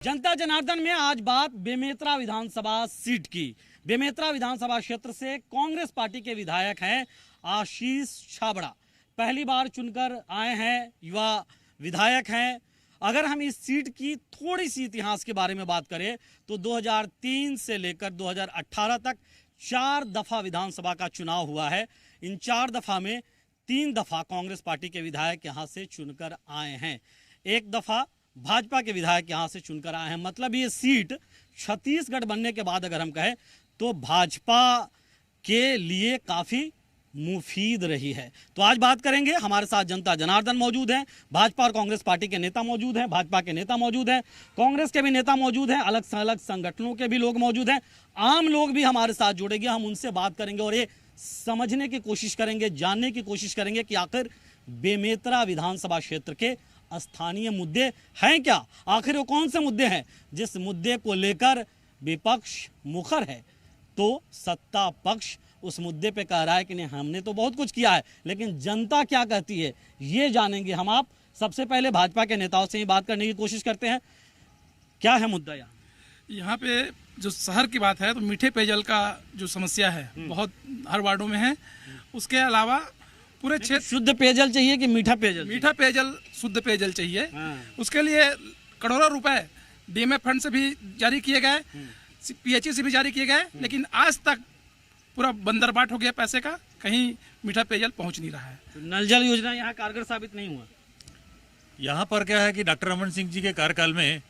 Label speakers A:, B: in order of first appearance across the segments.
A: जनता जनार्दन में आज बात बेमेतरा विधानसभा सीट की। बेमेतरा विधानसभा क्षेत्र से कांग्रेस पार्टी के विधायक हैं आशीष छाबड़ा, पहली बार चुनकर आए हैं, युवा विधायक हैं। अगर हम इस सीट की थोड़ी सी इतिहास के बारे में बात करें तो 2003 से लेकर 2018 तक 4 दफा विधानसभा का चुनाव हुआ है। इन 4 दफा में 3 दफा कांग्रेस पार्टी के विधायक यहां से चुनकर आए हैं, एक दफा भाजपा के विधायक यहां से चुनकर आए हैं। मतलब ये सीट छत्तीसगढ़ बनने के बाद अगर हम कहें तो भाजपा के लिए काफी मुफीद रही है। तो आज बात करेंगे, हमारे साथ जनता जनार्दन मौजूद हैं, भाजपा और कांग्रेस पार्टी के नेता मौजूद हैं, भाजपा के नेता मौजूद हैं, कांग्रेस के भी नेता मौजूद हैं, अलग अलग संगठनों के भी लोग मौजूद हैं, आम लोग भी हमारे साथ जुड़ेंगे। हम उनसे बात करेंगे और ये समझने की कोशिश करेंगे, जानने की कोशिश करेंगे कि आखिर बेमेतरा विधानसभा क्षेत्र के स्थानीय मुद्दे हैं क्या, आखिर वो कौन से मुद्दे हैं जिस मुद्दे को लेकर विपक्ष मुखर है तो सत्ता पक्ष उस मुद्दे पे कह रहा है कि नहीं हमने तो बहुत कुछ किया है, लेकिन जनता क्या कहती है ये जानेंगे हम। आप सबसे पहले भाजपा के नेताओं से ही बात करने की कोशिश करते हैं। क्या है मुद्दा यहाँ
B: पे? जो शहर की बात है तो मीठे पेयजल का जो समस्या है बहुत हर वार्डों में है। उसके अलावा पूरे क्षेत्र
A: शुद्ध पेयजल चाहिए कि मीठा पेयजल?
B: मीठा पेयजल, शुद्ध पेयजल चाहिए। उसके लिए करोड़ों रुपए डीएमएफ फंड से भी जारी किए गए, पीएचई से भी जारी किए गए, लेकिन आज तक पूरा बंदरबाट हो गया पैसे का, कहीं मीठा पेयजल पहुंच नहीं रहा है।
A: तो नल जल योजना यहाँ कारगर साबित नहीं हुआ।
C: यहाँ पर क्या है कि डॉक्टर रमन सिंह जी के कार्यकाल में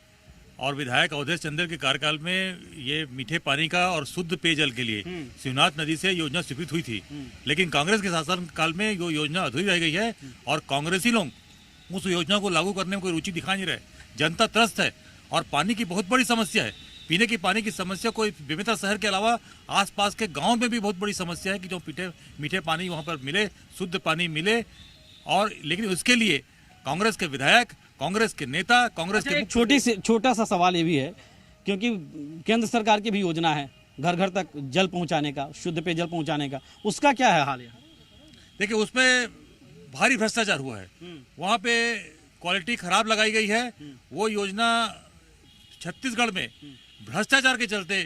C: और विधायक अवधेश चंदेल के कार्यकाल में ये मीठे पानी का और शुद्ध पेयजल के लिए शिवनाथ नदी से योजना स्वीकृत हुई थी, लेकिन कांग्रेस के शासन काल में वो योजना अधूरी रह गई है और कांग्रेसी लोग उस योजना को लागू करने में कोई रुचि दिखा नहीं रहे। जनता त्रस्त है और पानी की बहुत बड़ी समस्या है। पीने की पानी की समस्या कोई बेमेतरा शहर के अलावा आसपास के गाँव में भी बहुत बड़ी समस्या है कि जो मीठे पानी वहाँ पर मिले, शुद्ध पानी मिले। और लेकिन उसके लिए कांग्रेस के विधायक, कांग्रेस के नेता, कांग्रेस के
A: छोटा सा सवाल ये भी है, क्योंकि केंद्र सरकार की भी योजना है घर घर तक जल पहुंचाने का, शुद्ध पेयजल पहुंचाने का, उसका क्या है हाल?
C: देखिए उसमें भारी भ्रष्टाचार हुआ है, वहाँ पे क्वालिटी खराब लगाई गई है। वो योजना छत्तीसगढ़ में भ्रष्टाचार के चलते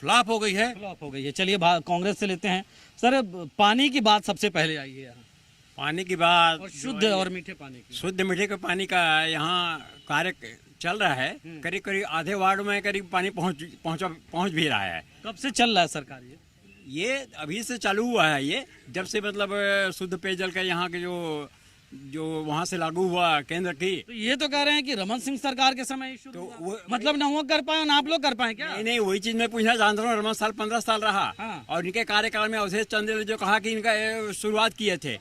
C: फ्लॉप हो गई है।
A: चलिए कांग्रेस से लेते हैं। सर, पानी की बात सबसे पहले आई है।
D: पानी की बात
A: और शुद्ध और मीठे पानी की,
D: शुद्ध मीठे के पानी का यहाँ कार्य चल रहा है। करीब करीब आधे वार्ड में करीब पानी पहुँच भी रहा है।
A: कब से चल रहा है सरकार?
D: ये अभी से चालू हुआ है। ये जब से मतलब शुद्ध पेयजल का यहाँ के जो वहाँ से लागू हुआ केंद्र की,
A: तो ये तो कह रहे हैं कि रमन सिंह सरकार के समय तो मतलब न वो कर पाए, आप लोग कर पाए क्या?
D: नहीं, वही चीज मैं पूछना जानता हूँ। रमन साल 15 साल रहा। और इनके कार्यकाल में अवधेश चंद्र ने जो कहा कि इनका शुरुआत किए थे,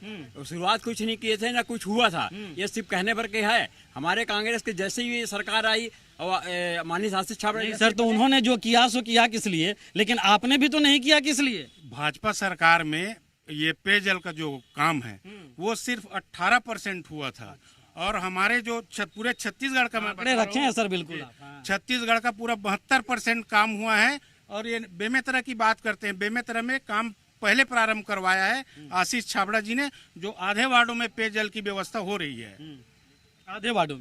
D: शुरुआत कुछ नहीं किए थे, ना कुछ हुआ था। ये सिर्फ कहने पर के है। हमारे कांग्रेस की जैसे ही सरकार आई माननीय आशीष छाबड़ा
A: सर, तो उन्होंने जो किया सो किया किस लिए, लेकिन आपने भी तो नहीं किया किस लिए?
E: भाजपा सरकार में ये पेयजल का जो काम है वो सिर्फ 18% हुआ था और हमारे जो पूरे छत्तीसगढ़ का मैं
A: रखे हैं सर, बिल्कुल
E: छत्तीसगढ़ का पूरा 72% काम हुआ है। और ये बेमेतरा की बात करते हैं, बेमेतरा में काम पहले प्रारंभ करवाया है आशीष छाबड़ा जी ने, जो आधे वार्डों में पेयजल की व्यवस्था हो रही है।
A: आधे वार्डों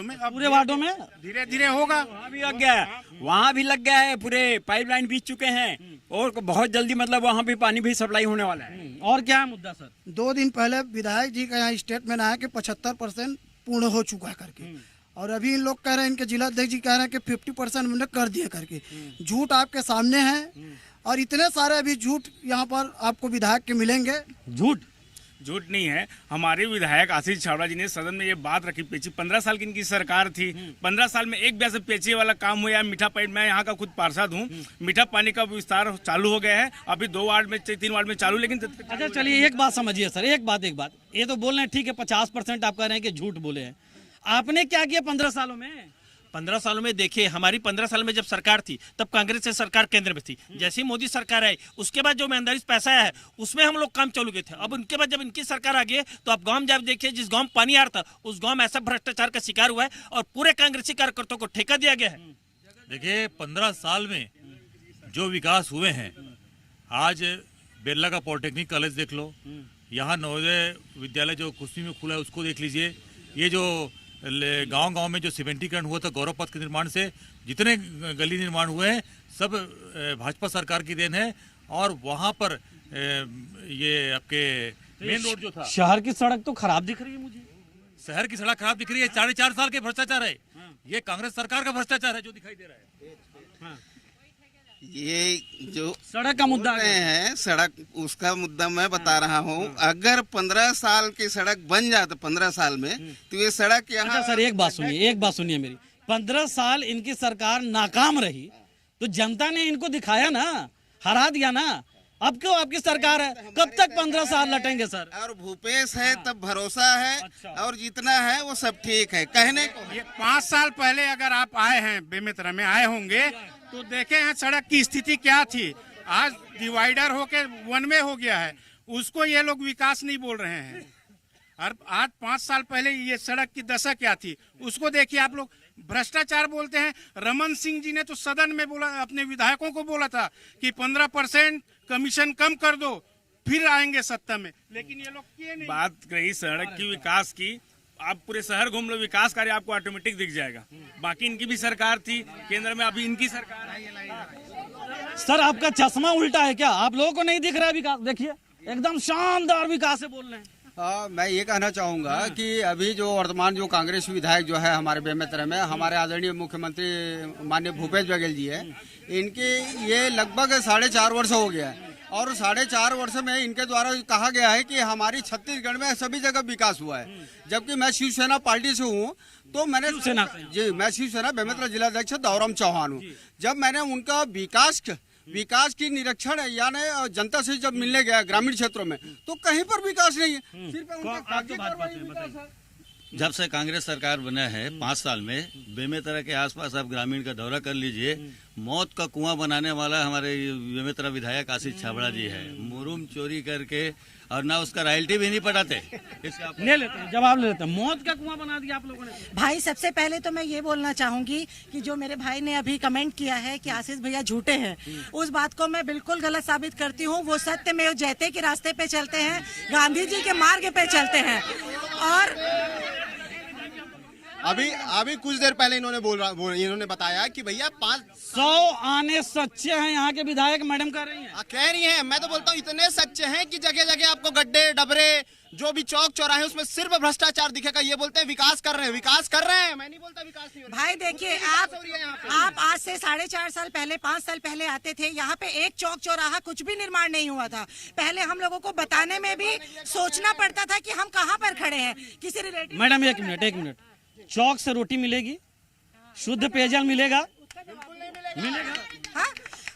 A: में, अब
E: पूरे वार्डों में धीरे धीरे होगा।
D: वहाँ भी लग गया है, वहाँ भी लग गया है, पूरे पाइपलाइन बीत चुके हैं और बहुत जल्दी मतलब वहाँ भी पानी भी सप्लाई होने वाला है।
A: और क्या है मुद्दा सर?
F: 2 दिन पहले विधायक जी का यहाँ स्टेटमेंट आया कि 75% पूर्ण हो चुका है करके, और अभी इन लोग कह रहे हैं, इनके जिला अध्यक्ष जी कह रहे हैं कि 50% हमने कर दिया करके। झूठ आपके सामने है और इतने सारे अभी झूठ यहाँ पर आपको विधायक के मिलेंगे।
E: झूठ नहीं है। हमारे विधायक आशीष छाबड़ा जी ने सदन में ये बात रखी। पेची 15 साल की इनकी सरकार थी, 15 साल में एक भी ऐसे पेची वाला काम हुआ है। मीठा पानी, मैं यहाँ का खुद पार्षद हूँ, मीठा पानी का विस्तार चालू हो गया है। अभी 2 वार्ड में 3 वार्ड में चालू, लेकिन
A: अच्छा चलिए एक बात समझिए सर, एक बात ये तो बोल रहे हैं ठीक है 50% आप कह रहे हैं कि झूठ बोले हैं। आपने क्या किया 15 सालों में?
G: 15 सालों में देखिए, हमारी 15 साल में जब सरकार थी तब कांग्रेस से सरकार केंद्र में थी। जैसे ही मोदी सरकार आई उसके बाद जो ईमानदारी से पैसा आया है उसमें हम लोग काम चालू गए थे। अब उनके बाद जब इनकी सरकार आ गई तो आप गांव जब देखिए, जिस गांव पानी आ रहा था उस गांव में ऐसा भ्रष्टाचार का शिकार हुआ है और पूरे कांग्रेसी कार्यकर्ताओं को ठेका दिया गया है।
C: देखिए 15 साल में जो विकास हुए हैं, आज बिरला का पॉलिटेक्निक कॉलेज देख लो, यहाँ नवोदय विद्यालय जो कुश्ती में खुला है उसको देख लीजिए, ये जो गांव-गांव में जो सीमेंटीकरण हुआ था गौरव पथ के निर्माण से, जितने गली निर्माण हुए हैं सब भाजपा सरकार की देन है। और वहां पर ये आपके मेन रोड जो था,
A: शहर की सड़क तो खराब दिख रही है मुझे।
C: शहर की सड़क खराब दिख रही है, 4.5 साल के भ्रष्टाचार है। ये कांग्रेस सरकार का भ्रष्टाचार है जो दिखाई दे रहा है।
H: ये जो
A: सड़क का मुद्दा
H: है, सड़क उसका मुद्दा मैं बता रहा हूँ। अगर 15 साल की सड़क बन जाए 15 साल में, तो ये सड़क यहाँ।
A: अच्छा सर, एक बात सुनिए मेरी। 15 साल इनकी सरकार नाकाम रही तो जनता ने इनको दिखाया ना, हरा दिया ना। अब क्यों आपकी सरकार है, कब तक 15 साल लटेंगे सर?
H: और भूपेश है तब भरोसा है।
A: अच्छा।
H: और जितना है वो सब ठीक है कहने को।
I: ये 5 साल पहले अगर आप आए हैं, बेमेतरा में आए होंगे, तो देखे हैं सड़क की स्थिति क्या थी। आज डिवाइडर होके 1 वे हो गया है, उसको ये लोग विकास नहीं बोल रहे हैं। और आज 5 साल पहले ये सड़क की दशा क्या थी उसको देखिए। आप लोग भ्रष्टाचार बोलते हैं। रमन सिंह जी ने तो सदन में बोला, अपने विधायकों को बोला था कि 15% कमीशन कम कर दो, फिर आएंगे सत्ता में, लेकिन ये लोग किए नहीं।
E: बात रही सड़क की, विकास की, आप पूरे शहर घूम लो, विकास कार्य आपको ऑटोमेटिक दिख जाएगा। बाकी इनकी भी सरकार थी केंद्र में, अभी इनकी सरकार है।
A: सर आपका चश्मा उल्टा है क्या? आप लोगों को नहीं दिख रहा है विकास? देखिए एकदम शानदार विकास से बोल रहे हैं।
J: मैं ये कहना चाहूँगा कि अभी जो वर्तमान जो कांग्रेस विधायक जो है हमारे बेमेतरा में, हमारे आदरणीय मुख्यमंत्री माननीय भूपेश बघेल जी है, इनके ये लगभग 4.5 वर्ष हो गया है। और 4.5 वर्ष में इनके द्वारा कहा गया है कि हमारी छत्तीसगढ़ में सभी जगह विकास हुआ है। जबकि मैं शिवसेना पार्टी से हूँ, तो मैंने मैं शिवसेना बेमेतरा जिलाध्यक्ष दौराम चौहान हूँ। जब मैंने उनका विकास की निरीक्षण यानी जनता से जब मिलने गया ग्रामीण क्षेत्रों में, तो कहीं पर विकास नहीं है, सिर्फ उनका।
K: जब से कांग्रेस सरकार बना है 5 साल में, बेमेतरा के आसपास आप ग्रामीण का दौरा कर लीजिए, मौत का कुआं बनाने वाला हमारे बेमेतरा विधायक आशीष छाबड़ा जी है। मुरुम चोरी करके और ना उसका रॉयल्टी भी नहीं पटाते।
A: ले लेते हैं, जवाब ले लेते हैं। मौत का कुआं बना दिया आप लोगों ने।
L: भाई सबसे पहले तो मैं ये बोलना चाहूंगी कि जो मेरे भाई ने अभी कमेंट किया है कि आशीष भैया झूठे हैं, उस बात को मैं बिल्कुल गलत साबित करती हूँ। वो सत्यमेव जयते के रास्ते पे चलते हैं, गांधी जी के मार्ग पे चलते हैं। और
M: अभी कुछ देर पहले इन्होंने बताया कि भैया
A: 500 आने सच्चे हैं यहाँ के विधायक, मैडम कह रही हैं।
M: कह रही हैं, मैं तो बोलता हूँ इतने सच्चे हैं कि जगह जगह आपको गड्ढे डबरे जो भी चौक चौराहे उसमें सिर्फ भ्रष्टाचार दिखेगा। ये बोलते हैं विकास कर रहे हैं, मैं नहीं बोलता विकास नहीं हो रहा।
L: भाई देखिए, आप आज से 4.5 साल पहले, 5 साल पहले आते थे, यहाँ पे एक चौक चौराहा कुछ भी निर्माण नहीं हुआ था। पहले हम लोगों को बताने में भी सोचना पड़ता था कि हम कहाँ पर खड़े हैं किसी रिलेटिव।
A: मैडम एक मिनट, चौक से रोटी मिलेगी, शुद्ध पेयजल मिलेगा?
L: हाँ?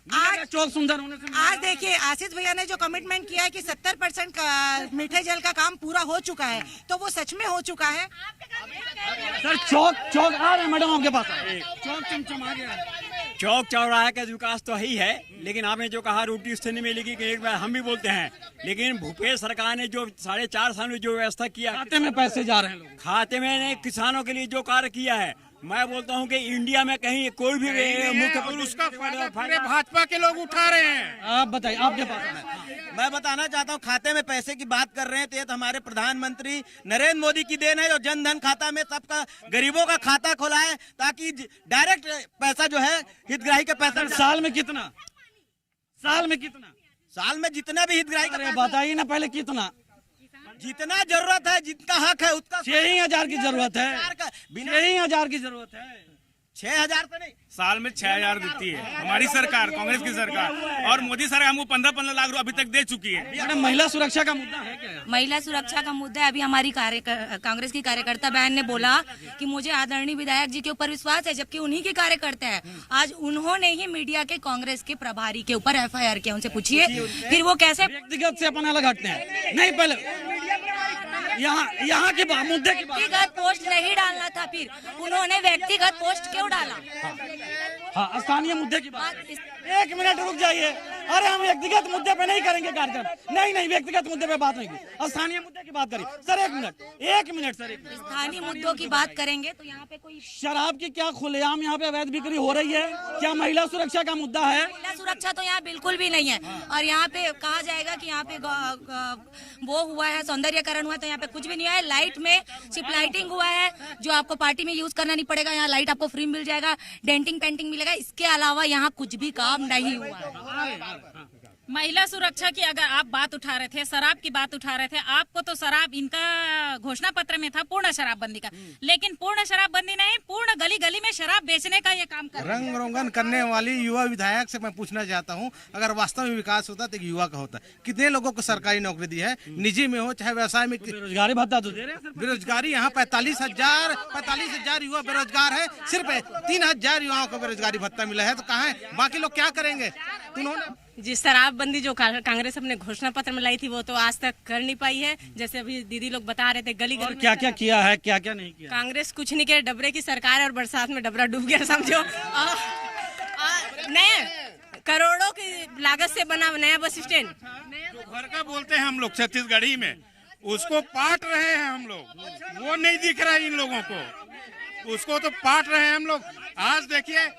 A: आज चौक सुंदर होने से
L: आज देखिए आशीष भैया ने जो कमिटमेंट किया है कि 70% का मीठे जल का काम पूरा हो चुका है, तो वो सच में हो चुका है।
A: सर चौक आ रहे हैं मैडम आपके पास, चौक चमचम आ गया।
D: चौक चौराहे का विकास तो ही है, लेकिन आपने जो कहा रोटी उससे नहीं मिलेगी, कि एक बार हम भी बोलते हैं, लेकिन भूपेश सरकार ने जो 4.5 साल में जो व्यवस्था किया,
A: खाते में पैसे जा रहे हैं लोग,
D: खाते में किसानों के लिए जो कार्य किया है, मैं बोलता हूं कि इंडिया में कहीं कोई भी मुख्य,
I: उसका फायदा पूरे भाजपा के लोग उठा रहे हैं।
A: आप बताइए, आपके पास
M: मैं बताना चाहता हूँ, खाते में पैसे की बात कर रहे हैं तो ये तो हमारे प्रधानमंत्री नरेंद्र मोदी की देन है, जो जन धन खाता में सबका गरीबों का खाता खोला है, ताकि डायरेक्ट पैसा जो है हितग्राही के पैसा।
A: साल में कितना?
M: साल में जितना भी हितग्राही का,
A: बताइए ना पहले कितना,
M: जितना जरूरत है, जितना हक है उसका।
A: 6,000 की जरूरत है, 6,000 की जरूरत है।
M: 6,000 तो नहीं,
E: साल में 6,000 देती है हमारी सरकार, कांग्रेस की सरकार। और मोदी सरकार हमको 15-15 लाख रुपए अभी तक दे चुकी है।
A: मैडम महिला सुरक्षा का मुद्दा है क्या?
N: महिला सुरक्षा का मुद्दा है। अभी हमारी कांग्रेस की कार्यकर्ता बहन ने बोला कि मुझे आदरणीय विधायक जी के ऊपर विश्वास है, जबकि उन्हीं के कार्यकर्ता है। आज उन्होंने ही मीडिया के कांग्रेस के प्रभारी के ऊपर FIR किया। उनसे पूछिए फिर वो कैसे
A: व्यक्तिगत से अपन अलग हटते हैं। नहीं, पहले यहाँ के मुद्दे की
N: व्यक्तिगत पोस्ट नहीं डालना था, फिर उन्होंने व्यक्तिगत पोस्ट क्यों डाला?
A: हाँ, स्थानीय मुद्दे की बात। 1 मिनट रुक जाइए। अरे हम व्यक्तिगत मुद्दे पे नहीं करेंगे कार्यक्रम। नहीं, व्यक्तिगत मुद्दे पे बात नहीं की, स्थानीय मुद्दे की बात करिए। सर 1 मिनट सर,
N: स्थानीय मुद्दों की बात करेंगे तो यहाँ पे कोई
A: शराब की क्या खुलेआम यहाँ पे अवैध बिक्री हो रही है? क्या महिला सुरक्षा का मुद्दा है?
N: सुरक्षा तो यहाँ बिल्कुल भी नहीं है। और यहाँ पे कहा जाएगा कि यहाँ पे वो हुआ है, सौंदर्यकरण हुआ है, तो यहाँ पे कुछ भी नहीं है। लाइट में सिर्फ लाइटिंग हुआ है, जो आपको पार्टी में यूज करना नहीं पड़ेगा। यहाँ लाइट आपको फ्री मिल जाएगा, डेंटिंग पेंटिंग मिलेगा, इसके अलावा यहाँ कुछ भी काम नहीं हुआ है।
O: महिला सुरक्षा की अगर आप बात उठा रहे थे, शराब की बात उठा रहे थे, आपको तो शराब इनका घोषणा पत्र में था पूर्ण शराबबंदी का, लेकिन पूर्ण शराबबंदी नहीं, पूर्ण गली गली में शराब बेचने का ये काम कर
P: रंग रोगन करने वाली युवा विधायक से मैं पूछना चाहता हूँ, अगर वास्तव में विकास होता तो युवा का होता। कितने लोगों को सरकारी नौकरी दी है, निजी में हो चाहे व्यवसाय में।
A: बेरोजगारी भत्ता तो दे रहे हैं।
P: बेरोजगारी यहाँ 45,000 युवा बेरोजगार है। सिर्फ 3,000 युवाओं को बेरोजगारी भत्ता मिला है, तो कहाँ है बाकी लोग क्या करेंगे?
O: जी, शराबबंदी जो कांग्रेस अपने घोषणा पत्र में लाई थी वो तो आज तक कर नहीं पाई है। जैसे अभी दीदी लोग बता रहे थे गली गली
A: क्या क्या किया है, क्या क्या नहीं किया।
O: कांग्रेस कुछ नहीं किया, डबरे की सरकार और बरसात में डबरा डूब गया समझो। नए करोड़ों की लागत से बना नया बस स्टैंड,
I: जो घर का बोलते हैं हम लोग छत्तीसगढ़ी में, उसको पाट रहे हैं हम लोग। वो नहीं दिख रहा है इन लोगों को, उसको तो पाट रहे हैं हम लोग। आज देखिए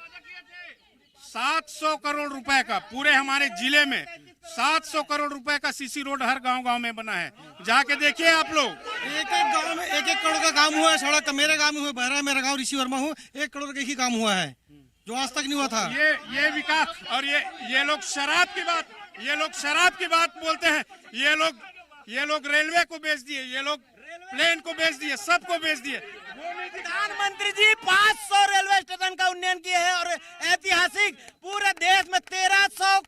I: 700 करोड़ रुपए का पूरे हमारे जिले में 700 करोड़ रुपए का सीसी रोड हर गांव-गांव में बना है। जाके देखिए आप लोग।
P: एक गांव में 1-1 करोड़ का काम हुआ है। सड़क मेरे गांव में हुआ, बहरा मेरा गांव ऋषि वर्मा हूँ, 1 करोड़ का ही काम हुआ है, जो आज तक नहीं हुआ था।
I: ये विकास। और ये लोग शराब की बात बोलते हैं। ये लोग रेलवे को बेच दिए, ये लोग प्लेन को बेच दिए, सबको बेच दिए।
M: प्रधानमंत्री जी 500 रेलवे स्टेशन का उन्नयन किए हैं और ऐतिहासिक पूरे देश में 1300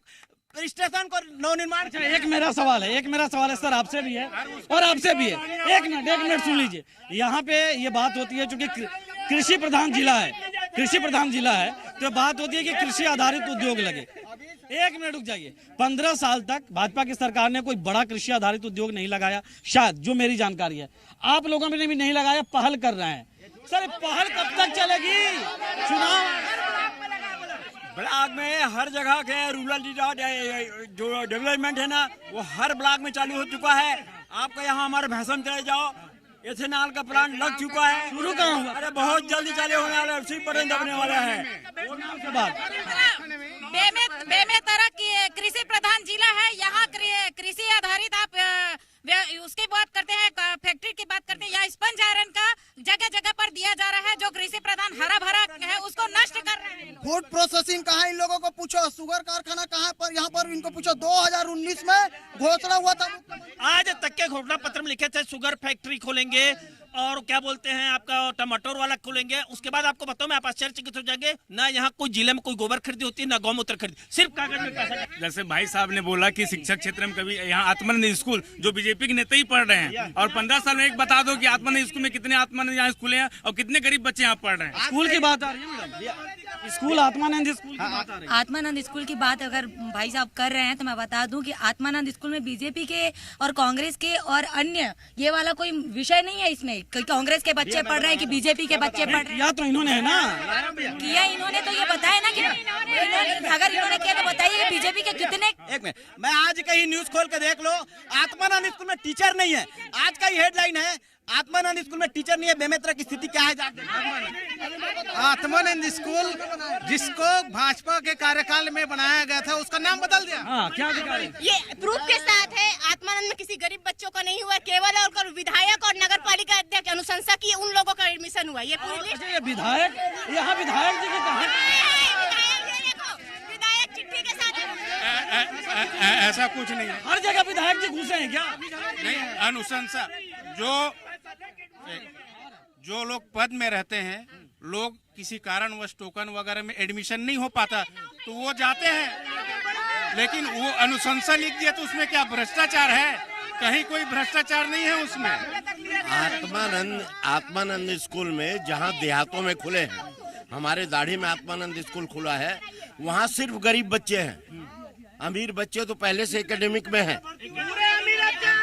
M: स्टेशन को नवनिर्माण।
A: एक मेरा सवाल है सर, आपसे भी है और आपसे भी है। एक मिनट सुन लीजिए। यहाँ पे ये बात होती है, चूंकि कृषि प्रधान जिला है, तो बात होती है कि कृषि आधारित उद्योग लगे। एक मिनट रुक जाइए। 15 साल तक भाजपा की सरकार ने कोई बड़ा कृषि आधारित उद्योग नहीं लगाया, शायद, जो मेरी जानकारी है। आप लोगों ने भी नहीं लगाया, पहल कर रहे हैं। सर पहल कब तक चलेगी? चुनाव
D: ब्लॉक में हर जगह के रूरल जो डेवलपमेंट है ना, वो हर ब्लॉक में चालू हो चुका है। आपका यहाँ हमारे भैंसन चले जाओ, एथेनॉल का प्लांट लग चुका है।
A: शुरू कहाँ हुआ?
D: अरे बहुत जल्दी चालू होने वाला है, उसी पर दबने वाला है।
O: बेमेतरा की कृषि प्रधान जिला है। यहाँ कृषि आधारित आप उसकी बात करते हैं, फैक्ट्री की बात करते हैं, या स्पंज आयरन का जगह जगह पर दिया जा रहा है। जो कृषि प्रधान हरा भरा है उसको नष्ट कर रहे हैं।
F: फूड प्रोसेसिंग कहाँ, इन लोगों को पूछो। शुगर कारखाना कहाँ पर, यहाँ पर इनको पूछो। 2019 में घोषणा हुआ था,
G: आज तक के घोषणा पत्र में लिखे थे शुगर फैक्ट्री खोलेंगे और क्या बोलते हैं आपका टमाटर वाला खोलेंगे। उसके बाद आपको बताओ, मैं आप आश्चर्यचकित हो जाएंगे, ना यहाँ कोई जिले में कोई गोबर खरीदी होती है, ना गौमूत्र खरीदी, सिर्फ कागज में पैसा।
E: जैसे भाई साहब ने बोला कि शिक्षा क्षेत्र में कभी यहाँ आत्मानंद स्कूल जो बीजेपी के नेता ही पढ़ रहे हैं, और 15 साल में एक बता दो कि आत्मानंद स्कूल में कितने आत्मानंद यहाँ स्कूल हैं और कितने गरीब बच्चे यहाँ पढ़ रहे हैं।
A: स्कूल की बात आ रही है मैडम, स्कूल आत्मानंद स्कूल की बात आ रही है।
N: आत्मानंद स्कूल की बात अगर भाई साहब कर रहे हैं तो मैं बता दूं कि आत्मानंद स्कूल में बीजेपी के और कांग्रेस के और अन्य ये वाला कोई विषय नहीं है इसमें। कांग्रेस के बच्चे पढ़ रहे हैं कि बीजेपी के बच्चे पढ़ रहे हैं।
A: या तो इन्होंने है ना
N: किया, इन्होंने तो ये बताया ना कि अगर इन्होंने किया तो बताइए बीजेपी के कितने।
M: एक मिनट, मैं आज कहीं न्यूज खोल के देख लो, आत्मानंद स्कूल में टीचर नहीं है। आज का ये हेडलाइन है, आत्मानंद स्कूल में टीचर नहीं है। बेमेतरा की स्थिति क्या है?
P: आत्मानंद स्कूल जिसको भाजपा के कार्यकाल में बनाया गया था, उसका नाम बदल दिया।
A: क्या दिखा रहे?
Q: ये प्रूफ के साथ है, आत्मानंद में किसी गरीब बच्चों का नहीं हुआ, केवल और विधायक और नगर पालिका अध्यक्ष अनुशंसा की उन लोगों का एडमिशन हुआ। ये पूरी लिस्ट।
A: ये विधायक, यहाँ विधायक जी की कहानी,
Q: विधायक चिट्ठी के साथ
I: ऐसा कुछ नहीं है।
A: हर जगह विधायक जी घुसे हैं क्या?
I: नहीं, अनुशंसा जो लोग पद में रहते हैं, लोग किसी कारणवश टोकन वगैरह में एडमिशन नहीं हो पाता तो वो जाते हैं, लेकिन वो अनुशंसा लिख दिया तो उसमें क्या भ्रष्टाचार है? कहीं कोई भ्रष्टाचार नहीं है उसमें।
R: आत्मानंद स्कूल में जहाँ देहातों में खुले हैं, हमारे दाढ़ी में आत्मानंद स्कूल खुला है, वहाँ सिर्फ गरीब बच्चे हैं। अमीर बच्चे तो पहले से एकेडमिक में हैं।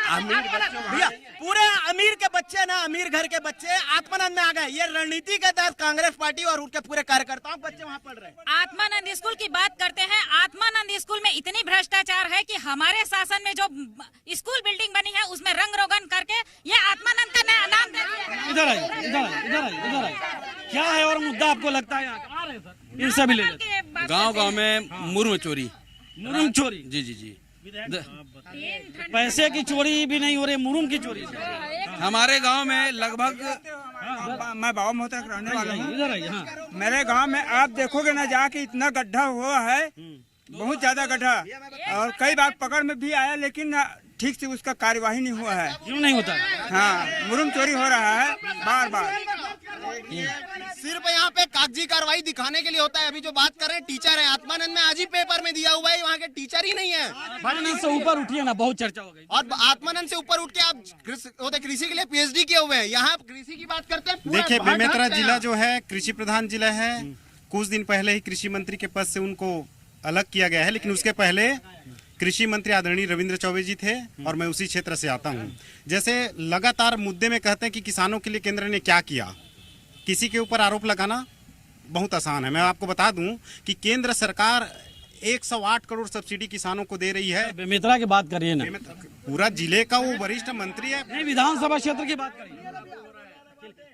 M: अमीर भैया, पूरे अमीर के बच्चे ना, अमीर घर के बच्चे आत्मानंद में आ गए। ये रणनीति के तहत कांग्रेस पार्टी और उनके पूरे कार्यकर्ताओं के बच्चे वहाँ पढ़ रहे हैं।
O: आत्मानंद स्कूल की बात करते हैं। आत्मानंद स्कूल में इतनी भ्रष्टाचार है कि हमारे शासन में जो स्कूल बिल्डिंग बनी है उसमें रंग रोगन करके ये आत्मानंद का नाम दे दिया।
A: इधर आई। क्या है और मुद्दा आपको लगता है? इनसे भी ले
S: गाँव में मुर्म चोरी
A: मुरुम चोरी।
S: जी जी जी।
A: पैसे की चोरी भी नहीं हो रही, मुरुम की चोरी।
S: हमारे गांव में लगभग, मैं बाबा मोहता का रहने वाला हूँ।
A: इधर आइए। हाँ।
S: मेरे गांव में आप देखोगे ना जाके इतना गड्ढा हुआ है, बहुत ज्यादा गड्ढा, और कई बार पकड़ में भी आया, लेकिन ठीक से उसका कार्यवाही नहीं हुआ है।
A: क्यों नहीं होता?
S: हाँ, मुरुम चोरी हो रहा है बार बार।
M: सिर्फ यहाँ पे कागजी कार्रवाई दिखाने के लिए होता है। अभी जो बात कर रहे हैं टीचर है, आत्मानंद में आज ही पेपर में दिया हुआ है, वहाँ के टीचर ही नहीं है।
A: आत्मानंद से ऊपर उठिए ना, बहुत चर्चा हो गई।
M: और आत्मानंद से ऊपर उठ के आप कृषि के लिए PhD किए हुए हैं, यहाँ कृषि की बात करते हैं।
T: देखिए, बेमेतरा जिला जो है कृषि प्रधान जिला है। कुछ दिन पहले ही कृषि मंत्री के पद से उनको अलग किया गया है, लेकिन उसके पहले कृषि मंत्री आदरणीय रविंद्र चौबे जी थे, और मैं उसी क्षेत्र से आता हूं। जैसे लगातार मुद्दे में कहते हैं कि किसानों के लिए केंद्र ने क्या किया, किसी के ऊपर आरोप लगाना बहुत आसान है। मैं आपको बता दूं कि केंद्र सरकार 108 करोड़ सब्सिडी किसानों को दे रही है।
A: बेमेतरा की बात करिए ना,
T: पूरा जिले का वो वरिष्ठ मंत्री है।
A: नहीं, विधानसभा क्षेत्र की बात करिए।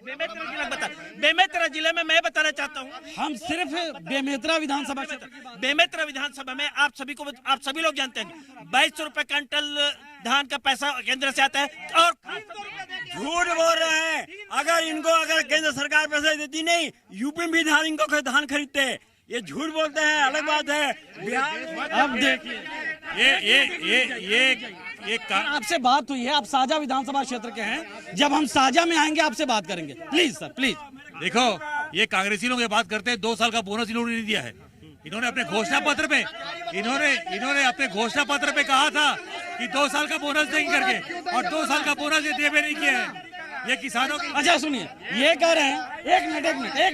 G: बेमेतरा जिले में मैं बताना चाहता हूँ,
A: हम सिर्फ बेमेतरा विधानसभा क्षेत्र,
G: बेमेतरा विधानसभा में आप सभी लोग जानते हैं 2200 रुपए क्विंटल धान का पैसा केंद्र से आता है। और
M: झूठ बोल रहे हैं। अगर केंद्र सरकार पैसा देती नहीं, यूपी में भी इनको धान खरीदते हैं। ये झूठ बोलते हैं, अलग बात है।
A: अब देखिए,
C: ये
A: आपसे बात हुई है, आप साझा विधानसभा क्षेत्र के हैं, जब हम साझा में आएंगे आपसे बात करेंगे। Please sir, please.
C: देखो, ये कांग्रेसी लोग ये बात करते हैं 2 साल का बोनस इन्होंने नहीं दिया है। इन्होंने अपने घोषणा पत्र पे कहा था कि 2 साल का बोनस देंगे करके, और 2 साल का बोनस ये देवे नहीं किया है। ये किसानों की।
A: अच्छा सुनिए, ये कह रहे हैं, एक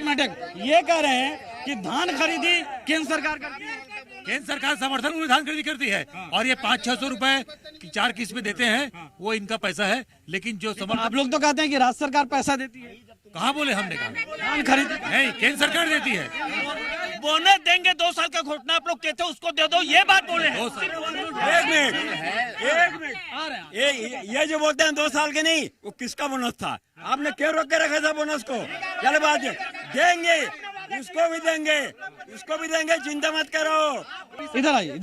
A: मिनट, ये कह रहे हैं कि धान खरीदी केंद्र सरकार करती है।
C: केंद्र सरकार समर्थन मूल्य धान खरीदी करती है, और ये 500-600 रुपए 4 किस्त में देते हैं, वो इनका पैसा है। लेकिन जो
A: आप लोग तो कहते हैं कि राज्य सरकार पैसा देती है।
C: कहाँ बोले हमने? कहा
A: धान खरीद
C: नहीं, केंद्र सरकार देती है।
G: बोनस देंगे, 2 साल का घोषणा आप लोग कहते हैं, उसको दे दो, ये बात बोले हैं।
M: एक मिनट, ये जो बोलते हैं 2 साल के नहीं, वो किसका बोनस था? आपने क्यों रोक के रखा था बोनस को? चल बात देंगे, उसको भी देंगे, चिंता मत करो।
A: इधर आइए।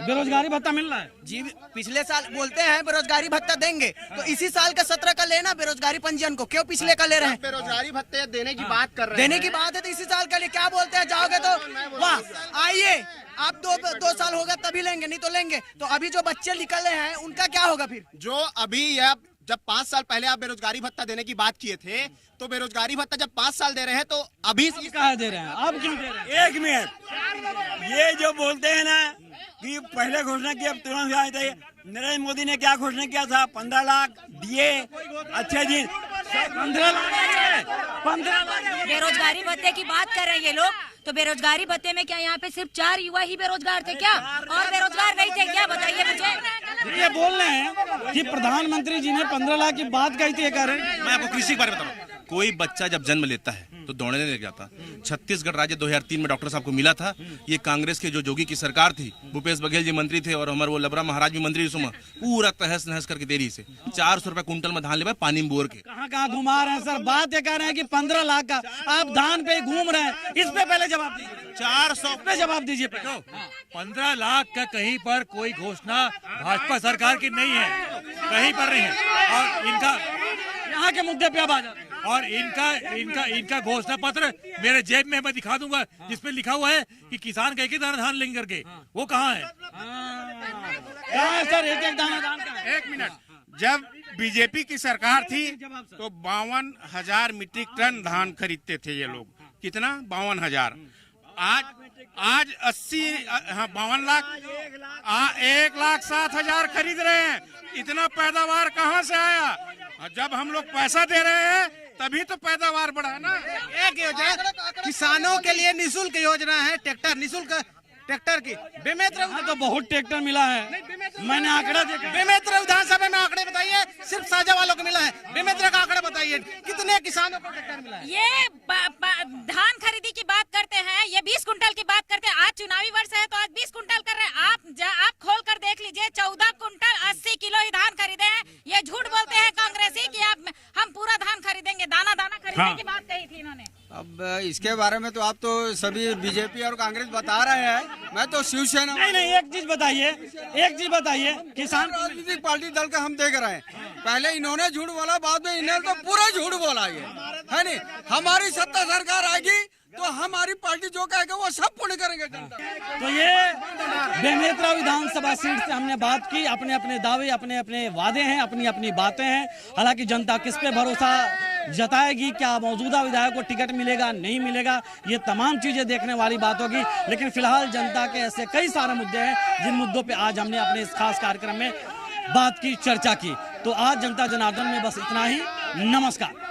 A: बेरोजगारी भत्ता मिल रहा है
U: जी। पिछले साल बोलते हैं बेरोजगारी भत्ता देंगे, तो इसी साल का 17 का लेना बेरोजगारी पंजीयन को, क्यों पिछले का ले रहे हैं?
M: बेरोजगारी भत्ते देने की बात कर रहे हैं।
U: देने की बात है तो इसी साल का लिए क्या बोलते हैं? जाओगे तो वाह, आइए आप 2 साल होगा तभी लेंगे, नहीं तो लेंगे। तो अभी जो बच्चे निकले हैं उनका क्या होगा फिर?
M: जो अभी जब 5 साल पहले आप बेरोजगारी भत्ता देने की बात किए थे, तो बेरोजगारी भत्ता जब 5 साल दे रहे हैं, तो अभी
A: कहा दे रहे हैं, अब क्यों दे रहे हैं?
M: 1 मिनट, ये जो बोलते हैं ना कि पहले घोषणा की, अब तुरंत आए थे। नरेंद्र मोदी ने क्या घोषणा किया था? 15 लाख दिए, अच्छे दिन
A: 15 लाख।
N: बेरोजगारी भत्ते की बात कर रहे हैं ये लोग, तो बेरोजगारी भत्ते में क्या यहाँ पे सिर्फ 4 युवा ही बेरोजगार थे क्या, और बेरोजगार नहीं थे क्या? बताइए मुझे।
A: ये बोल रहे हैं कि प्रधानमंत्री जी ने 15 लाख की बात कही थी, ये कह रहे हैं।
S: मैं आपको कृषि के बारे में बता रहा हूँ। कोई बच्चा जब जन्म लेता है तो दौड़ने लग जाता। छत्तीसगढ़ राज्य 2003 में डॉक्टर साहब को मिला था। ये कांग्रेस के जो जोगी की सरकार थी, भूपेश बघेल जी मंत्री थे, और हमारे वो लबरा महाराज भी मंत्री, पूरा तहस नहस करके देरी से 400 रुपए कुंटल में धान ले पानी में बोर के।
A: कहाँ घुमा रहे हैं सर? बात ये कह रहे हैं कि 15 लाख का, आप धान पे घूम रहे हैं। इस पे पहले जवाब दीजिए।
C: 400
A: पे जवाब दीजिए।
C: 15 लाख का कहीं पर कोई घोषणा भाजपा सरकार की नहीं है, कहीं पर नहीं है। और इनका
A: यहाँ के मुद्दे पे अब आ जाते हैं।
C: और इनका घोषणा पत्र मेरे जेब में मैं दिखा दूंगा, जिसपे लिखा हुआ है कि किसान का एक दाना धान लेंगे करके। वो कहाँ है?
A: सर एक दाना धान का?
I: 1 मिनट, जब बीजेपी की सरकार थी तो 52,000 मीट्रिक टन धान खरीदते थे ये लोग। कितना? 52,000। आज 52 लाख, 1,07,000 खरीद रहे हैं। इतना पैदावार कहाँ से आया? जब हम लोग पैसा दे रहे हैं तभी तो पैदावार बढ़ा ना।
P: एक योजना किसानों के लिए निःशुल्क योजना है, निःशुल्क ट्रैक्टर की। बेमेतरा
A: तो बहुत ट्रैक्टर मिला है, मैंने आंकड़ा देखा।
P: बेमेतरा विधानसभा में आंकड़े बताइए, सिर्फ साझा वालों को मिला है। बेमेतरा का आंकड़ा बताइए, कितने किसानों को ट्रैक्टर मिला है?
O: ये धान खरीदी की बात करते हैं, ये 20 कुंटल की बात करते हैं। आज चुनावी वर्ष है तो आज 20 कुंटल कर रहे हैं। आप खोल कर देख लीजिए, 14 कुंटल 80 किलो ही धान खरीदे हैं। ये झूठ बोलते हैं कांग्रेसी कि हम पूरा धान खरीदेंगे, दाना खरीदने की बात कही थी इन्होंने।
S: अब
J: अब इसके बारे में तो आप तो सभी बीजेपी और कांग्रेस बता रहे हैं, मैं तो शिवसेना।
A: नहीं, एक चीज बताइए, किसान
J: राजनीतिक पार्टी दल का हम देख रहे हैं, पहले इन्होंने झूठ बोला, बाद में इन्होंने तो पूरा झूठ बोला, ये है नहीं। हमारी सत्ता सरकार आएगी तो हमारी पार्टी जो कहेगा वो सब पूर्ण करेंगे जनता।
A: तो ये बेमेतरा विधानसभा सीट से हमने बात की, अपने अपने दावे, अपने अपने वादे हैं, अपनी अपनी बातें हैं। हालांकि जनता किस पे भरोसा जताएगी, क्या मौजूदा विधायक को टिकट मिलेगा नहीं मिलेगा, ये तमाम चीजें देखने वाली बात होगी। लेकिन फिलहाल जनता के ऐसे कई सारे मुद्दे हैं जिन मुद्दों पे आज हमने अपने इस खास कार्यक्रम में बात की, चर्चा की। तो आज जनता जनार्दन में बस इतना ही। नमस्कार।